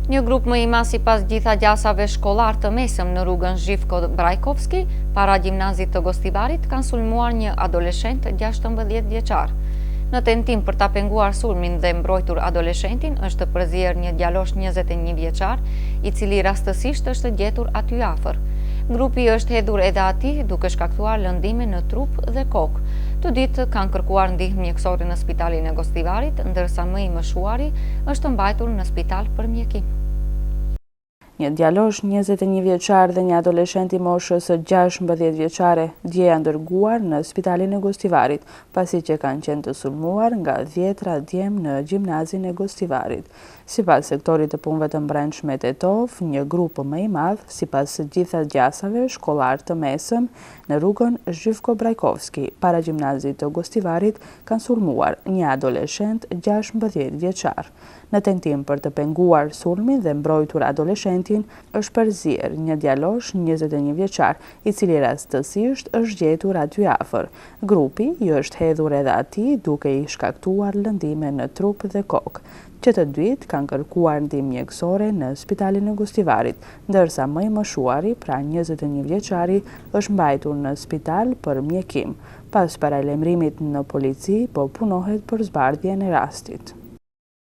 Një grup më i madh sipas gjitha gjasave shkollar të mesëm në rrugën Zhivko Brajkovski, para gjimnazit të Gostivarit, kanë sulmuar një adoleshent 16 vjeçar. Në tentim për ta penguar sulmin dhe mbrojtur adoleshentin, është përzier një djalosh 21 vjeçar, i cili rastësisht është gjetur aty afër. Grupi është hedhur edhe atij duke shkaktuar lëndime në trup dhe kokë. Të ditë kanë kërkuar ndihmë mjekësore në spitalin e Gostivarit, ndërsa më i mëshuari është mbajtur në spital për mjekim. Një djalosh 21 vjeçar dhe një adoleshent i moshës 16 vjeçare dje janë dërguar në spitalin e Gostivarit, pasi që kanë qenë të sulmuar nga 10 djem në gjimnazin e Gostivarit. Sipas sektorit të punëve të brendshme Tetov, një grup më i madh, sipas gjitha gjasave shkollar të mesëm, në rrugën Zhivko Brajkovski, para gjimnazit të Gostivarit, kanë sulmuar një adoleshent 16 vjeçar. Në tentim për të penguar sulmin dhe mbrojtur adoleshentin, është përzier një djalosh 21 vjeçar, i cili rastësisht është gjetur aty afër. Grupi i është hedhur edhe atij duke i shkaktuar lëndime në trup dhe kokë. Që të dytë kanë kërkuar ndihmë mjekësore në spitalin e Gostivarit, ndërsa më i moshuari, pra 21 vjeçari, është mbajtur në spital për mjekim. Pas paralajmërimit në polici, po punohet për zbardhjen e rastit.